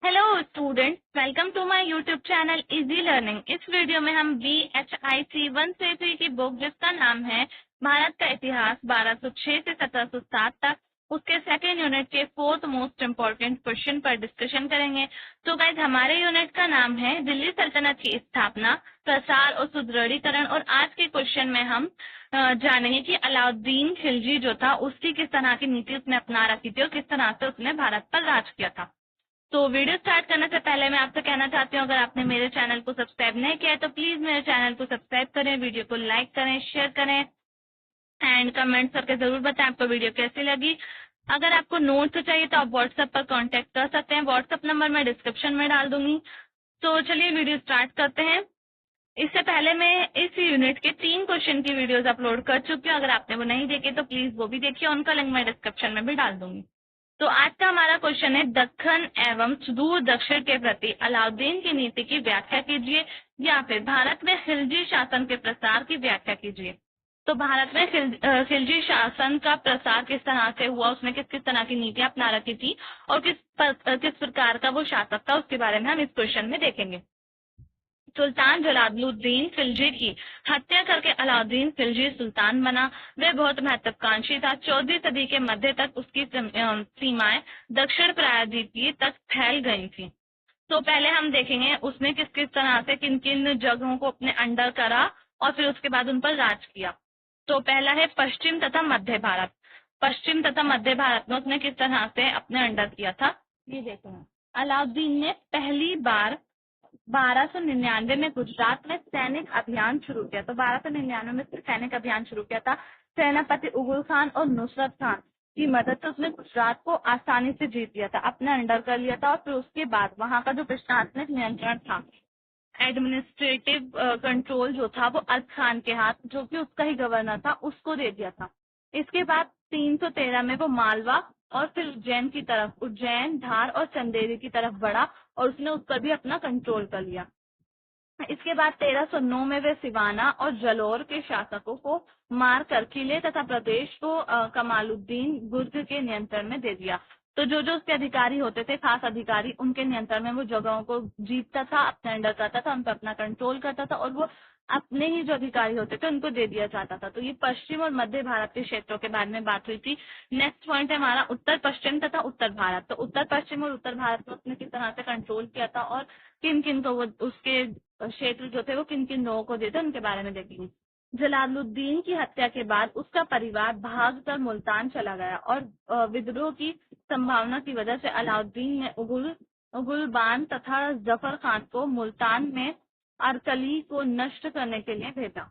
Hello students, welcome to my YouTube channel easy learning. इस video में हम BHIC 133 की बुक जिसका नाम है भारत का इतिहास 1206 से 1707 तक, उसके सेकेंड यूनिट के फोर्थ मोस्ट इम्पोर्टेंट क्वेश्चन पर डिस्कशन करेंगे। तो गाइज, हमारे यूनिट का नाम है दिल्ली सल्तनत की स्थापना, प्रसार और सुदृढ़ीकरण। और आज के क्वेश्चन में हम जानेंगे कि अलाउद्दीन खिलजी जो था उसकी किस तरह की नीति उसने अपना रखी थी और किस तरह से उसने भारत पर राज किया था। तो वीडियो स्टार्ट करने से पहले मैं आपसे कहना चाहती हूँ, अगर आपने मेरे चैनल को सब्सक्राइब नहीं किया है तो प्लीज मेरे चैनल को सब्सक्राइब करें, वीडियो को लाइक करें, शेयर करें एंड कमेंट करके जरूर बताएं आपको वीडियो कैसी लगी। अगर आपको नोट्स चाहिए तो आप व्हाट्सएप पर कांटेक्ट कर सकते हैं, व्हाट्सएप नंबर मैं डिस्क्रिप्शन में डाल दूंगी। तो चलिए वीडियो स्टार्ट करते हैं। इससे पहले मैं इस यूनिट के 3 क्वेश्चन की वीडियोस अपलोड कर चुकी हूँ, अगर आपने वो नहीं देखे तो प्लीज वो भी देखिए, उनका लिंक मैं डिस्क्रिप्शन में भी डाल दूंगी। तो आज का हमारा क्वेश्चन है, दक्कन एवं सुदूर दक्षिण के प्रति अलाउद्दीन की नीति की व्याख्या कीजिए, या फिर भारत में खिलजी शासन के प्रसार की व्याख्या कीजिए। तो भारत में खिलजी शासन का प्रसार किस तरह से हुआ, उसने किस किस तरह की नीतियां अपना रखी थी और किस प्रकार का वो शासक था, उसके बारे में हम इस क्वेश्चन में देखेंगे। सुल्तान जलालुद्दीन खिलजी की हत्या करके अलाउद्दीन खिलजी सुल्तान बना। वह बहुत महत्वाकांक्षी था। 14वीं सदी के मध्य तक उसकी सीमाएं दक्षिण प्रायद्वीपीय तक फैल गई थी। तो पहले हम देखेंगे उसने किस किस तरह से किन किन जगहों को अपने अंडर करा और फिर उसके बाद उन पर राज किया। तो पहला है पश्चिम तथा मध्य भारत। पश्चिम तथा मध्य भारत में उसने किस तरह से अपने अंडर किया था, ये देखेंगे। अलाउद्दीन ने पहली बार 1299 में गुजरात में सैनिक अभियान शुरू किया। तो 1299 में सैनिक अभियान शुरू किया था। सेनापति उगुल खान और नुसरत खान की मदद से उसने गुजरात को आसानी से जीत लिया था, अपने अंडर कर लिया था। और फिर उसके बाद वहां का जो प्रशासनिक नियंत्रण था, एडमिनिस्ट्रेटिव कंट्रोल जो था, वो अर्थ खान के हाथ, जो कि उसका ही गवर्नर था, उसको दे दिया था। इसके बाद 313 में वो मालवा और फिर उज्जैन, धार और चंदेरी की तरफ बढ़ा और उसने उस पर भी अपना कंट्रोल कर लिया। इसके बाद 1309 में वे सिवाना और जलोर के शासकों को मार कर किले तथा प्रदेश को कमालुद्दीन गुर्ग के नियंत्रण में दे दिया। तो जो जो उसके अधिकारी होते थे, खास अधिकारी, उनके नियंत्रण में वो जगहों को जीतता था, अपने अंडर करता था, उन पर अपना कंट्रोल करता था और वो अपने ही जो अधिकारी होते थे उनको दे दिया जाता था। तो ये पश्चिम और मध्य भारत के क्षेत्रों के बारे में बात हुई थी। नेक्स्ट पॉइंट है हमारा उत्तर पश्चिम तथा उत्तर भारत। तो उत्तर पश्चिम और उत्तर भारत में उसने किस तरह से कंट्रोल किया था और किन किन को वो उसके क्षेत्र जो थे वो किन किन लोगों को देते, उनके बारे में देखेंगे। जलालुद्दीन की हत्या के बाद उसका परिवार भागकर मुल्तान चला गया और विद्रोह की संभावना की वजह से अलाउद्दीन ने उगुलबान तथा जफर खान को मुल्तान में अरकली को नष्ट करने के लिए भेजा।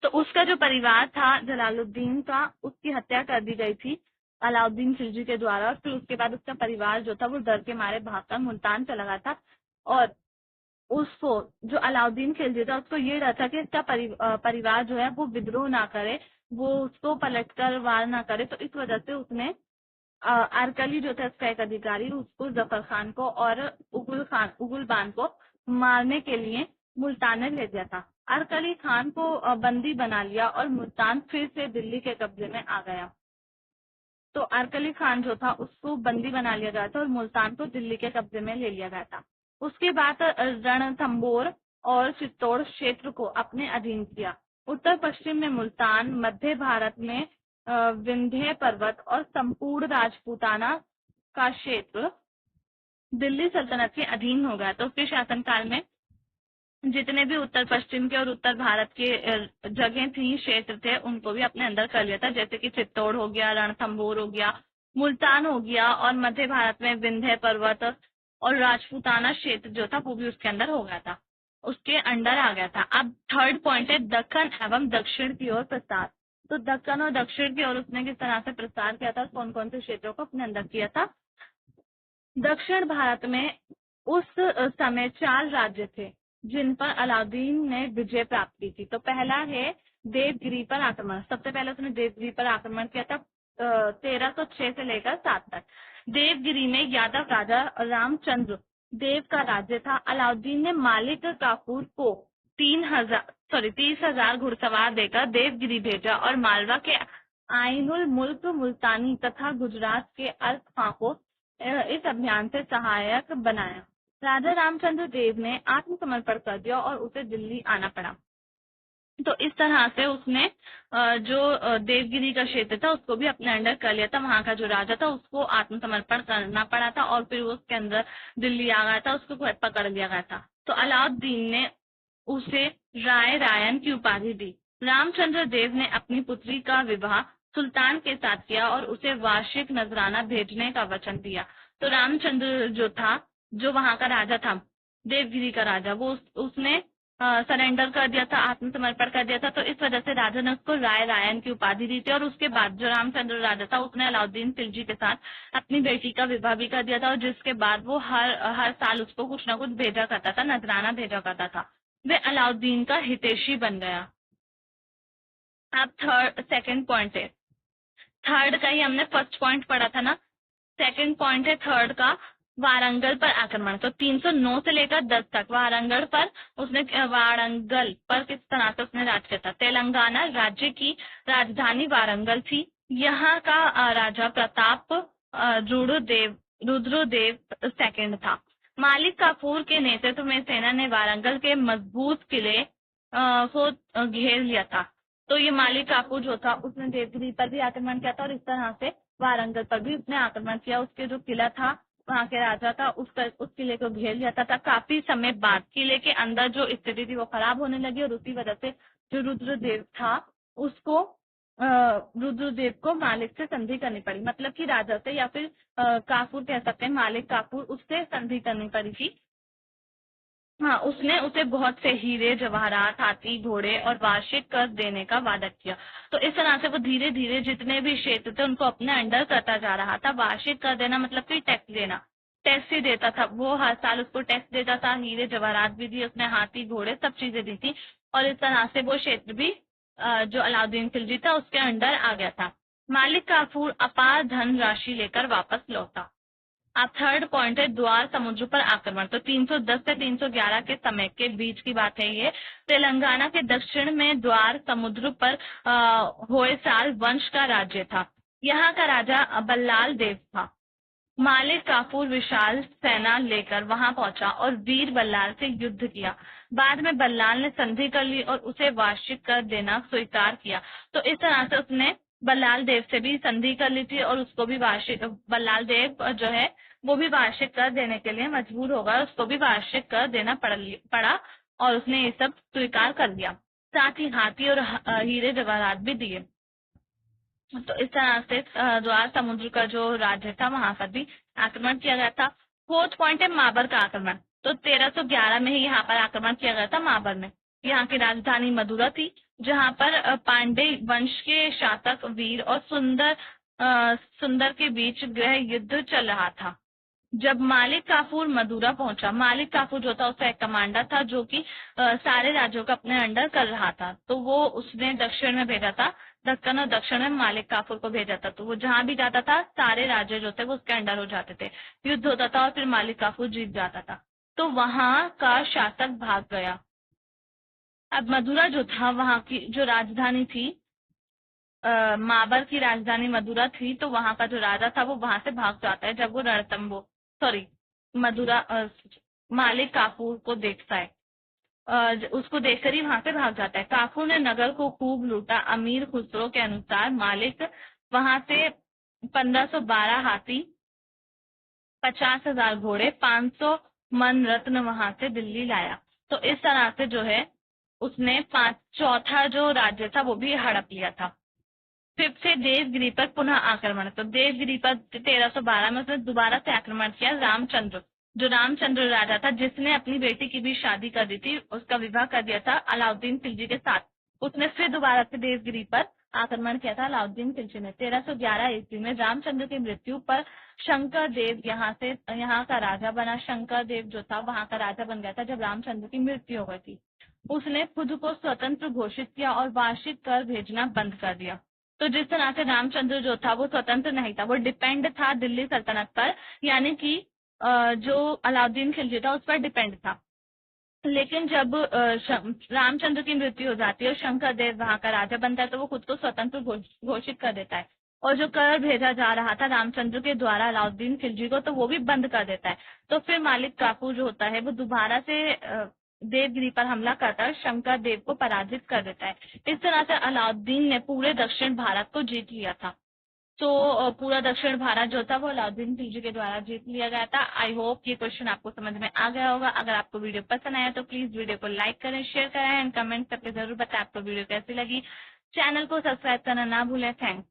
तो उसका जो परिवार था जलालुद्दीन का, उसकी हत्या कर दी गई थी अलाउद्दीन खिलजी के द्वारा। और फिर उसके बाद उसका परिवार जो था वो डर के मारे भागकर मुल्तान चला गया था। और उसको, जो अलाउद्दीन खिलजी था, उसको ये डर था कि इसका परिवार जो है वो विद्रोह ना करे, वो उसको पलटकर वार ना करे। तो इस वजह से उसने अरकली जो था इसका एक अधिकारी, उसको जफर खान को और उगुलबान को मारने के लिए मुल्तान में ले दिया था। अरकली खान को बंदी बना लिया और मुल्तान फिर से दिल्ली के कब्जे में आ गया। तो अरकली खान जो था उसको बंदी बना लिया गया था और मुल्तान को दिल्ली के कब्जे में ले लिया गया था। उसके बाद रणथंबोर और चित्तौड़ क्षेत्र को अपने अधीन किया। उत्तर पश्चिम में मुल्तान, मध्य भारत में विंध्य पर्वत और संपूर्ण राजपूताना का क्षेत्र दिल्ली सल्तनत के अधीन हो गया। तो उसके शासनकाल में जितने भी उत्तर पश्चिम के और उत्तर भारत के जगह थी, क्षेत्र थे, उनको भी अपने अंदर कर लिया था। जैसे कि चित्तौड़ हो गया, रणथंबोर हो गया, मुल्तान हो गया और मध्य भारत में विंध्य पर्वत और राजपूताना क्षेत्र जो था वो भी उसके अंदर हो गया था, उसके अंडर आ गया था। अब थर्ड पॉइंट है दक्कन एवं दक्षिण की ओर प्रसार। तो दक्कन और दक्षिण की ओर उसने किस तरह से प्रसार किया था, कौन कौन से क्षेत्रों को अपने अंदर किया था। दक्षिण भारत में उस समय 4 राज्य थे जिन पर अलाउद्दीन ने विजय प्राप्त की थी। तो पहला है देवगिरी पर आक्रमण। सबसे पहले उसने देवगिरी पर आक्रमण किया था 1306 से लेकर 7 तक। देवगिरी में यादव राजा रामचंद्र देव का राज्य था। अलाउद्दीन ने मालिक काफूर को 30,000 घुड़सवार देकर देवगिरी भेजा और मालवा के आइनुल मुल्क मुल्तानी तथा गुजरात के अर्क खां को इस अभियान से सहायक बनाया। राजा रामचंद्र देव ने आत्मसमर्पण कर दिया और उसे दिल्ली आना पड़ा। तो इस तरह से उसने जो देवगिरी का क्षेत्र था उसको भी अपने अंडर कर लिया था। वहां का जो राजा था उसको आत्मसमर्पण करना पड़ा था और फिर वो उसके अंदर दिल्ली आ गया था, उसको पकड़ लिया गया था। तो अलाउद्दीन ने उसे राय रायन की उपाधि दी। रामचंद्र देव ने अपनी पुत्री का विवाह सुल्तान के साथ किया और उसे वार्षिक नजराना भेजने का वचन दिया। तो रामचंद्र जो था, जो वहां का राजा था, देवगिरी का राजा, वो उसने सरेंडर कर दिया था, आत्मसमर्पण कर दिया था। तो इस वजह से राजा ने उसको राय रायन की उपाधि दी थी। और उसके बाद जो रामचंद्र राजा था उसने अलाउद्दीन खिलजी के साथ अपनी बेटी का विवाह भी कर दिया था, और जिसके बाद वो हर साल उसको कुछ ना कुछ भेजा करता था, नजराना भेजा करता था। वे अलाउद्दीन का हितैषी बन गया। अब सेकंड पॉइंट है, थर्ड का ही हमने फर्स्ट पॉइंट पढ़ा था ना, सेकंड पॉइंट है थर्ड का, वारंगल पर आक्रमण। तो 309 से लेकर 10 तक वारंगल पर किस तरह से उसने राज किया था। तेलंगाना राज्य की राजधानी वारंगल थी। यहाँ का राजा प्रताप रुद्रदेव सेकंड था। मालिक काफूर के नेतृत्व में सेना ने वारंगल के मजबूत किले को घेर लिया था। तो ये मालिक काफूर जो था उसने देवगिरी पर भी आक्रमण किया था और इस तरह से वारंगल पर भी उसने आक्रमण किया। उसके जो किला था वहाँ के राजा का, उस किले को घेर लिया था। काफी समय बाद किले के अंदर जो स्थिति थी वो खराब होने लगी और उसी वजह से जो रुद्रदेव था उसको रुद्रदेव को मालिक से संधि करनी पड़ी। मतलब कि राजा से, या फिर काफूर कह सकते हैं, मालिक काफूर, उससे संधि करनी पड़ी थी। हाँ, उसने उसे बहुत से हीरे जवाहरात, हाथी, घोड़े और वार्षिक कर देने का वादा किया। तो इस तरह से वो धीरे धीरे जितने भी क्षेत्र थे उनको अपने अंडर करता जा रहा था। वार्षिक कर देना मतलब कि टैक्स देना, टैक्स ही देता था वो, हर साल उसको टैक्स देता था। हीरे जवाहरात भी दिए उसने, हाथी घोड़े सब चीजें दी थी। और इस तरह से वो क्षेत्र भी जो अलाउद्दीन खिलजी था उसके अंडर आ गया था। मालिक काफूर अपार धन राशि लेकर वापस लौटा। अब थर्ड पॉइंट है द्वार समुद्र पर आक्रमण। तो 310 से 311 के समय के बीच की बात है ये। तेलंगाना के दक्षिण में द्वार समुद्र पर होयसाल वंश का राज्य था। यहाँ का राजा बल्लाल देव था। मालिक काफूर विशाल सेना लेकर वहां पहुंचा और वीर बल्लाल से युद्ध किया। बाद में बल्लाल ने संधि कर ली और उसे वार्षिक कर देना स्वीकार किया। तो इस तरह से उसने बल्लाल देव से भी संधि कर ली थी और उसको भी वार्षिक, बल्लाल देव जो है वो भी वार्षिक कर देने के लिए मजबूर होगा, उसको भी वार्षिक कर देना पड़ा और उसने ये सब स्वीकार कर लिया। साथ ही हाथी और हीरे जवाहरात भी दिए। तो इस तरह से द्वार समुद्र का जो राज्य था वहां पर भी आक्रमण किया गया था। फोर्थ पॉइंट है माबर का आक्रमण। तो 1311 में ही यहाँ पर आक्रमण किया गया था माबर में। यहाँ की राजधानी मदुरा थी, जहाँ पर पांडे वंश के शासक वीर और सुंदर के बीच गृह युद्ध चल रहा था। जब मालिक काफूर मदुरा पहुंचा, मालिक काफूर जो था उसका एक कमांडर था जो कि सारे राज्यों का अपने अंडर कर रहा था। तो वो उसने दक्षिण में भेजा था, दक्कन और दक्षिण में मालिक काफूर को भेजा था। तो वो जहां भी जाता था सारे राज्य जो थे वो उसके अंडर हो जाते थे, युद्ध होता था और फिर मालिक काफूर जीत जाता था। तो वहां का शासक भाग गया। अब मदुरा जो था, वहां की जो राजधानी थी, माबर की राजधानी मदुरा थी, तो वहां का जो राजा था वो वहां से भाग जाता है जब वो मदुरा मालिक काफूर को देखता है। उसको देखकर ही वहां से भाग जाता है। काफूर ने नगर को खूब लूटा। अमीर खुसरो के अनुसार मालिक वहां से 1512 हाथी, 50,000 घोड़े, 500 मन रत्न वहां से दिल्ली लाया। तो इस तरह से जो है उसने चौथा जो राज्य था वो भी हड़प लिया था। फिफ्थ से देवगिरी पर पुनः आक्रमण। तो देवगिरी पर 1312 में उसने दोबारा से आक्रमण किया। रामचंद्र राजा था जिसने अपनी बेटी की भी शादी कर दी थी, उसका विवाह कर दिया था अलाउद्दीन खिलजी के साथ। उसने फिर दोबारा से देवगिरी पर आक्रमण किया था अलाउद्दीन खिलजी ने। 1311 ईस्वी में रामचंद्र की मृत्यु पर शंकर देव यहाँ का राजा बना। शंकर देव जो था वहां का राजा बन गया था जब रामचंद्र की मृत्यु हो गई थी। उसने खुद को स्वतंत्र घोषित किया और वार्षिक कर भेजना बंद कर दिया। तो जिस तरह से रामचंद्र जो था वो स्वतंत्र नहीं था, वो डिपेंड था दिल्ली सल्तनत पर, यानी कि जो अलाउद्दीन खिलजी था उस पर डिपेंड था। लेकिन जब रामचंद्र की मृत्यु हो जाती है और शंकर देव वहां का राजा बनता है तो वो खुद को स्वतंत्र घोषित कर देता है। और जो कर भेजा जा रहा था रामचंद्र के द्वारा अलाउद्दीन खिलजी को, तो वो भी बंद कर देता है। तो फिर मालिक काफू जो होता है वो दोबारा से देवगिरी पर हमला कर शंकर देव को पराजित कर देता है। इस तरह से अलाउद्दीन ने पूरे दक्षिण भारत को जीत लिया था। तो पूरा दक्षिण भारत जो था वो अलाउद्दीन खिलजी के द्वारा जीत लिया गया था। आई होप ये क्वेश्चन आपको समझ में आ गया होगा। अगर आपको वीडियो पसंद आया तो प्लीज वीडियो को लाइक करें, शेयर करें एंड कमेंट करके जरूर बताएं आपको वीडियो कैसी लगी। चैनल को सब्सक्राइब करना ना भूलें। थैंक्स।